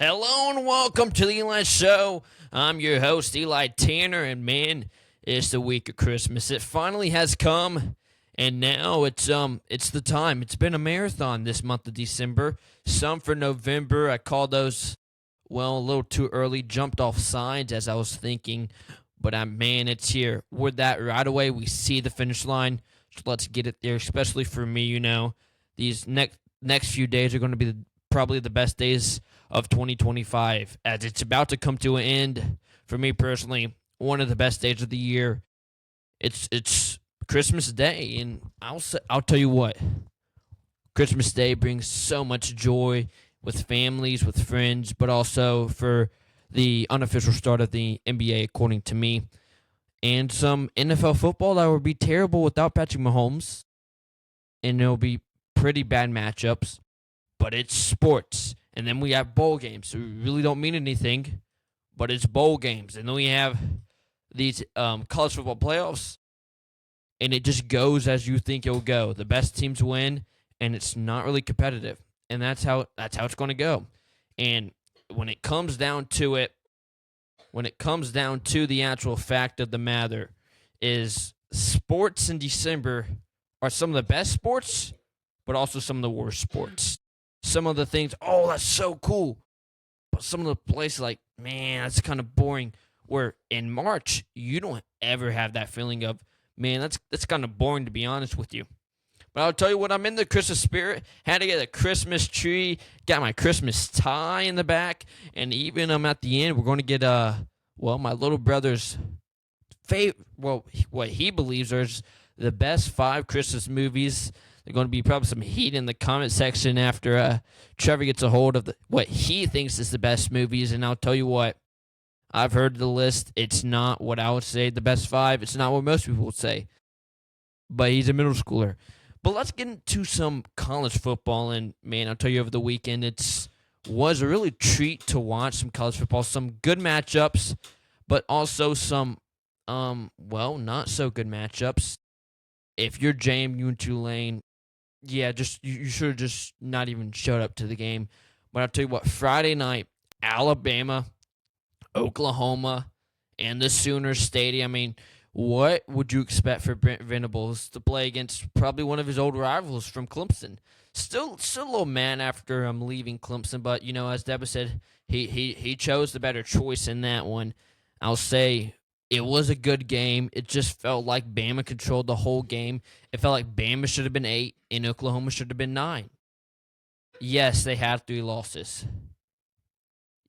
Hello and welcome to the Eli Show. I'm your host, Eli Tanner, and man, it's the week of Christmas. It finally has come, and now it's the time. It's been a marathon this month of December. Some for November. I call those a little too early. Jumped off signs as I was thinking, but man, it's here. We're that right away. We see the finish line. So let's get it there. Especially for me, these next few days are going to be probably the best days of 2025 as it's about to come to an end. For me personally, one of the best days of the year. It's Christmas Day, and I'll tell you what, Christmas Day brings so much joy with families, with friends, but also for the unofficial start of the NBA, according to me, and some NFL football that would be terrible without Patrick Mahomes, and it'll be pretty bad matchups. But it's sports. And then we have bowl games. So we really don't mean anything, but it's bowl games. And then we have these college football playoffs, and it just goes as you think it'll go. The best teams win, and it's not really competitive. And that's how it's going to go. And when it comes down to it, when it comes down to the actual fact of the matter, is sports in December are some of the best sports, but also some of the worst sports. Some of the things, oh, that's so cool. But some of the places, like, man, that's kind of boring. Where in March, you don't ever have that feeling of, man, that's kind of boring, to be honest with you. But I'll tell you what, I'm in the Christmas spirit. Had to get a Christmas tree, got my Christmas tie in the back, and even at the end, we're going to get my little brother's what he believes are the best 5 Christmas movies. There's going to be probably some heat in the comment section after Trevor gets a hold of what he thinks is the best movies. And I'll tell you what, I've heard the list. It's not what I would say the best 5. It's not what most people would say. But he's a middle schooler. But let's get into some college football. And, man, I'll tell you, over the weekend, was a really treat to watch some college football. Some good matchups, but also some, not so good matchups. If you're JMU and Tulane, yeah, you should have just not even showed up to the game. But I'll tell you what, Friday night, Alabama, Oklahoma, and the Sooners Stadium. I mean, what would you expect for Brent Venables to play against probably one of his old rivals from Clemson? Still a little mad after leaving Clemson, but as Deborah said, he chose the better choice in that one. I'll say it was a good game. It just felt like Bama controlled the whole game. It felt like Bama should have been 8 and Oklahoma should have been 9. Yes, they had 3 losses.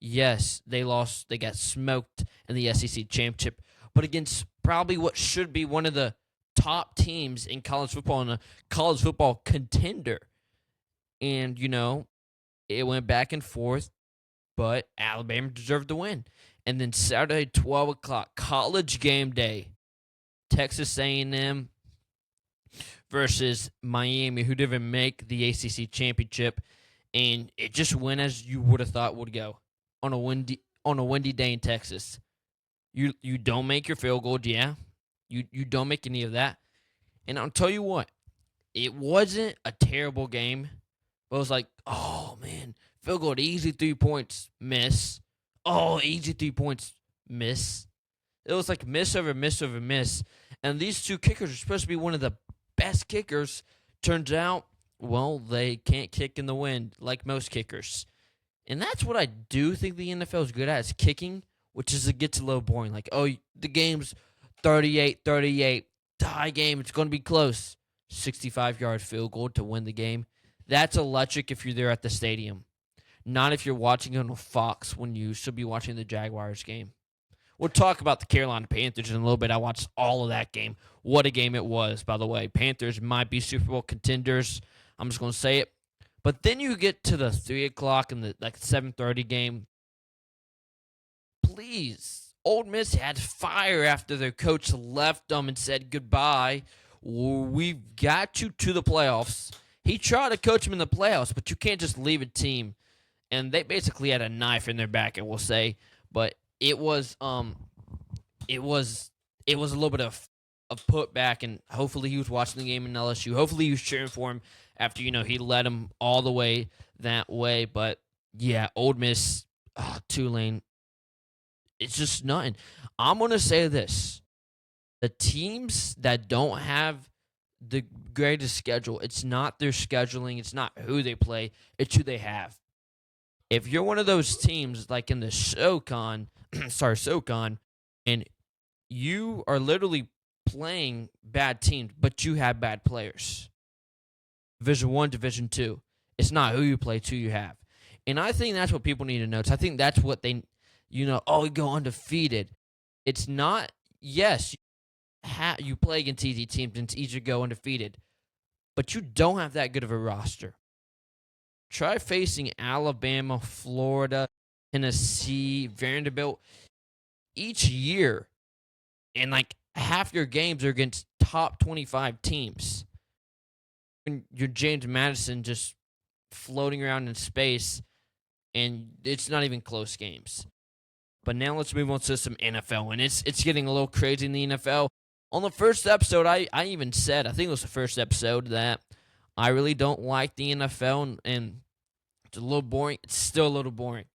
Yes, they lost. They got smoked in the SEC championship, but against probably what should be one of the top teams in college football and a college football contender. And, it went back and forth, but Alabama deserved to win. And then Saturday, 12 o'clock, college game day, Texas A&M versus Miami, who didn't make the ACC championship. And it just went as you would have thought would go on a windy day in Texas. You don't make your field goal, yeah. You don't make any of that. And I'll tell you what, it wasn't a terrible game. But it was like, oh, man, field goal, easy 3 points, miss. Oh, easy 3 points, miss. It was like miss over miss over miss. And these 2 kickers are supposed to be one of the best kickers. Turns out, they can't kick in the wind like most kickers. And that's what I do think the NFL is good at, is kicking, which is it gets a little boring. Like, oh, the game's 38-38, tie game, it's going to be close. 65-yard field goal to win the game. That's electric if you're there at the stadium. Not if you're watching on Fox when you should be watching the Jaguars game. We'll talk about the Carolina Panthers in a little bit. I watched all of that game. What a game it was, by the way. Panthers might be Super Bowl contenders. I'm just going to say it. But then you get to the 3 o'clock and the 7:30 game. Please. Ole Miss had fire after their coach left them and said goodbye. We've got you to the playoffs. He tried to coach him in the playoffs, but you can't just leave a team. And they basically had a knife in their back, I will say. But it was a little bit of putback, and hopefully he was watching the game in LSU. Hopefully he was cheering for him after he led him all the way that way. But yeah, Ole Miss Tulane, it's just nothing. I'm going to say this. The teams that don't have the greatest schedule, it's not their scheduling, it's not who they play, it's who they have. If you're one of those teams like in the SoCon, SoCon, and you are literally playing bad teams, but you have bad players. Division 1, Division 2. It's not who you play, it's who you have. And I think that's what people need to notice. I think that's what they, we go undefeated. It's not, yes, you play against easy teams and it's easier to go undefeated, but you don't have that good of a roster. Try facing Alabama, Florida, Tennessee, Vanderbilt each year, and like half your games are against top 25 teams. And you're James Madison just floating around in space, and it's not even close games. But now let's move on to some NFL, and it's getting a little crazy in the NFL. On the first episode, I even said, I think it was the first episode, that I really don't like the NFL, and it's a little boring. It's still a little boring.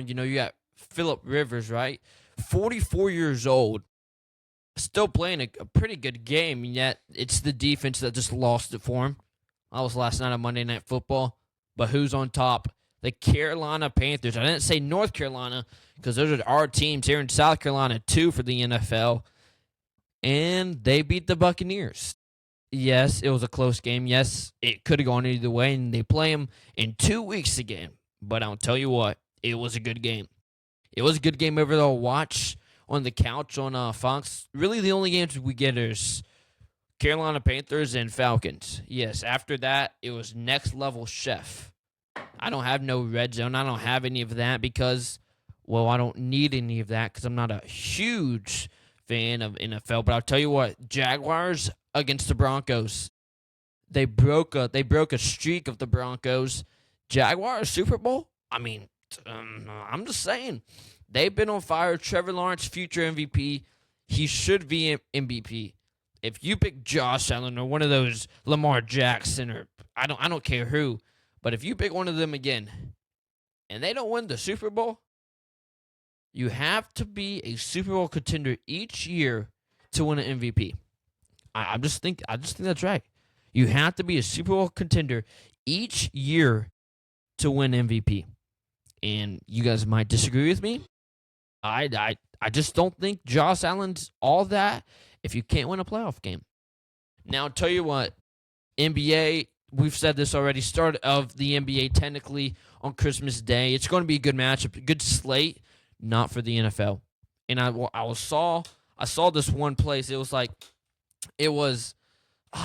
You got Phillip Rivers, right? 44 years old, still playing a pretty good game, and yet it's the defense that just lost it for him. I was last night on Monday Night Football, but who's on top? The Carolina Panthers. I didn't say North Carolina because those are our teams here in South Carolina too for the NFL, and they beat the Buccaneers. Yes, it was a close game. Yes, it could have gone either way, and they play them in 2 weeks again. But I'll tell you what, it was a good game. It was a good game over there. Watch on the couch on Fox. Really, the only games we get is Carolina Panthers and Falcons. Yes, after that, it was next level chef. I don't have no red zone. I don't have any of that because, well, I don't need any of that because I'm not a huge fan of NFL. But I'll tell you what, Jaguars against the Broncos. They broke a streak of the Broncos. Jaguars Super Bowl? I mean, I'm just saying. They've been on fire. Trevor Lawrence, future MVP. He should be MVP. If you pick Josh Allen or one of those Lamar Jackson or I don't care who, but if you pick one of them again and they don't win the Super Bowl, you have to be a Super Bowl contender each year to win an MVP. I just think that's right. You have to be a Super Bowl contender each year to win MVP. And you guys might disagree with me. I just don't think Josh Allen's all that if you can't win a playoff game. Now, I'll tell you what, NBA, we've said this already, start of the NBA technically on Christmas Day. It's going to be a good matchup, a good slate, not for the NFL. And I saw this one place. I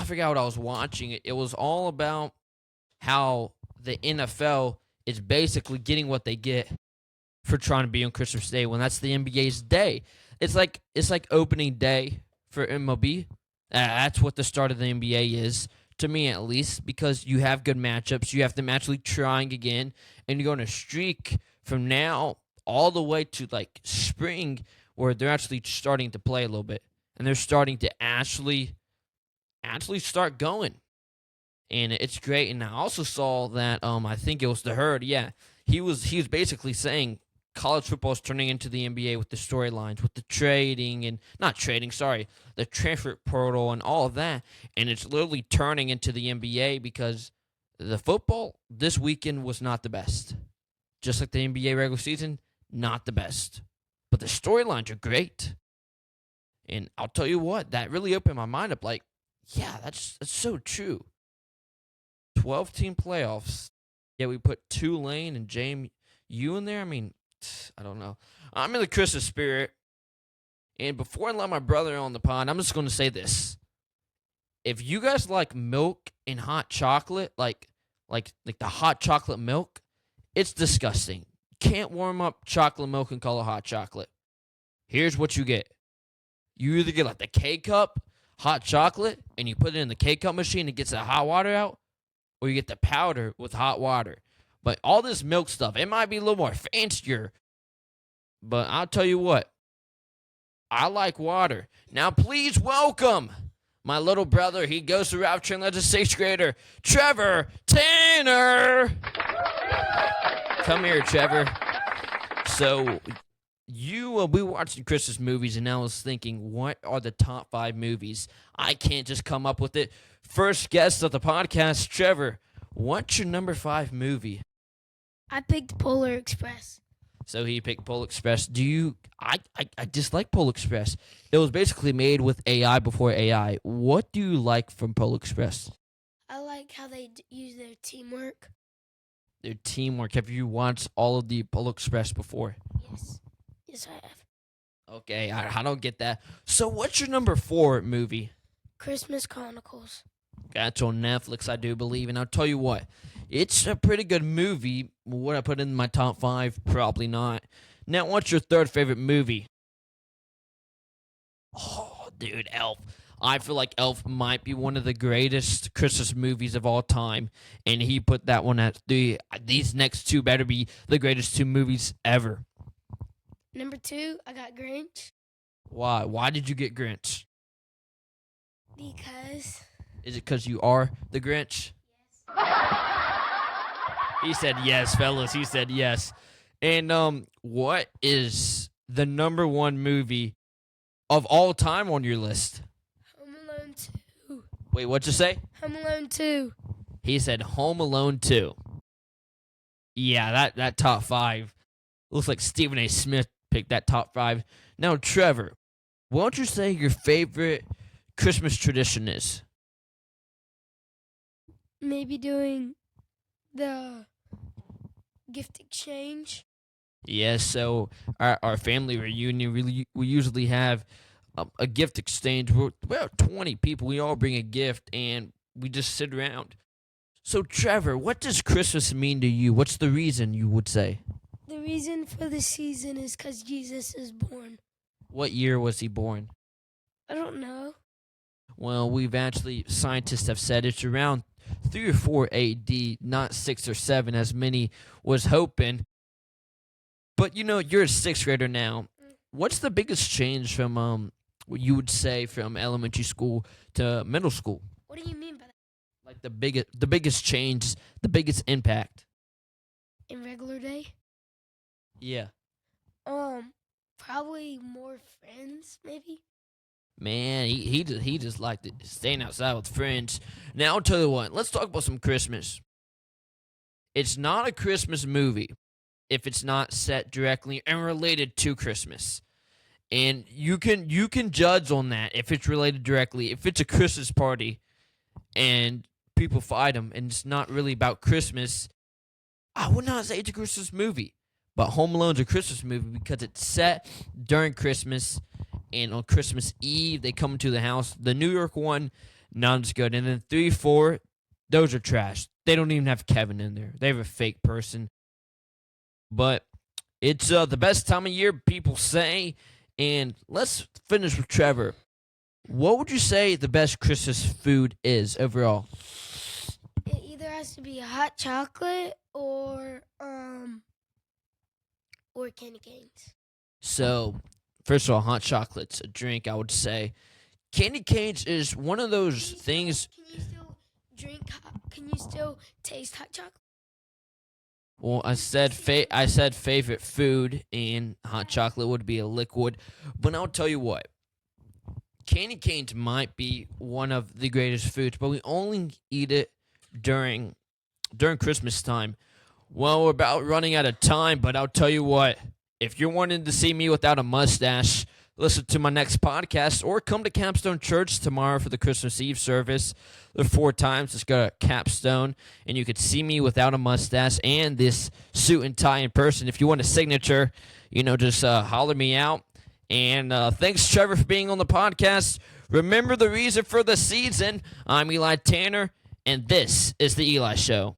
forgot what I was watching. It was all about how the NFL is basically getting what they get for trying to be on Christmas Day when that's the NBA's day. It's like opening day for MLB. That's what the start of the NBA is, to me at least, because you have good matchups. You have them actually trying again, and you go on a streak from now all the way to like spring where they're actually starting to play a little bit, and they're starting to actually start going. And it's great. And I also saw that I think it was the Herd. Yeah, he was basically saying college football is turning into the NBA with the storylines, with the the transfer portal and all of that. And it's literally turning into the NBA because the football this weekend was not the best. Just like the NBA regular season, not the best. But the storylines are great. And I'll tell you what, that really opened my mind up. Like, yeah, that's so true. 12-team playoffs. Yeah, we put Tulane and JMU in there. I mean, I don't know. I'm in the Christmas spirit. And before I let my brother on the pod, I'm just going to say this. If you guys like milk and hot chocolate, like the hot chocolate milk, it's disgusting. Can't warm up chocolate milk and call it hot chocolate. Here's what you get. You either get like the K-Cup hot chocolate and you put it in the K-Cup machine and gets the hot water out, or you get the powder with hot water. But all this milk stuff, it might be a little more fancier, but I'll tell you what, I like water. Now please welcome my little brother. He goes to Ralph Train Legends 6th grader, Trevor Tanner. Come here, Trevor. So, we were watching Christmas movies, and I was thinking, what are the top 5 movies? I can't just come up with it. First guest of the podcast, Trevor. What's your number 5 movie? I picked Polar Express. So he picked Polar Express. I dislike Polar Express. It was basically made with AI before AI. What do you like from Polar Express? I like how they use their teamwork. Their teamwork. Have you watched all of the Polar Express before? Yes. Yes, I have. Okay, I don't get that. So what's your number 4 movie? Christmas Chronicles. That's on Netflix, I do believe. And I'll tell you what, it's a pretty good movie. Would I put it in my top 5? Probably not. Now, what's your 3rd favorite movie? Oh, dude, Elf. I feel like Elf might be one of the greatest Christmas movies of all time. And he put that one at 3. These next 2 better be the greatest 2 movies ever. Number 2, I got Grinch. Why? Why did you get Grinch? Because... Is it because you are the Grinch? Yes. He said yes, fellas. He said yes. And what is the number 1 movie of all time on your list? Home Alone 2. Wait, what'd you say? Home Alone 2. He said Home Alone 2. Yeah, that top 5. Looks like Stephen A. Smith picked that top 5. Now, Trevor, what would you say your favorite Christmas tradition is? Maybe doing the gift exchange. Yes, so our family reunion, we usually have a gift exchange. We're about 20 people. We all bring a gift, and we just sit around. So, Trevor, what does Christmas mean to you? What's the reason, you would say? The reason for the season is because Jesus is born. What year was he born? I don't know. Well, scientists have said it's around 3 or 4 AD, not 6 or 7 as many was hoping. But you're a 6th grader now. What's the biggest change from what you would say from elementary school to middle school? What do you mean by that? Like the biggest change, the biggest impact. In regular day? Yeah. Probably more friends, maybe. Man, he just liked it, staying outside with friends. Now I'll tell you what, let's talk about some Christmas. It's not a Christmas movie if it's not set directly and related to Christmas. And you can judge on that if it's related directly. If it's a Christmas party and people fight them and it's not really about Christmas, I would not say it's a Christmas movie. But Home Alone's a Christmas movie because it's set during Christmas, and on Christmas Eve they come to the house. The New York one, not as good. And then 3, 4, those are trash. They don't even have Kevin in there. They have a fake person. But it's the best time of year, people say. And let's finish with Trevor. What would you say the best Christmas food is overall? It either has to be hot chocolate or candy canes. So, first of all, hot chocolate's a drink, I would say. Candy canes is one of those things. Can you still taste hot chocolate? Well, I said favorite food, and hot chocolate would be a liquid. But I'll tell you what, candy canes might be one of the greatest foods, but we only eat it during Christmas time. Well, we're about running out of time, but I'll tell you what, if you're wanting to see me without a mustache, listen to my next podcast or come to Capstone Church tomorrow for the Christmas Eve service. There are 4 times. Just go to Capstone, and you could see me without a mustache and this suit and tie in person. If you want a signature, just holler me out. And thanks, Trevor, for being on the podcast. Remember the reason for the season. I'm Eli Tanner, and this is The Eli Show.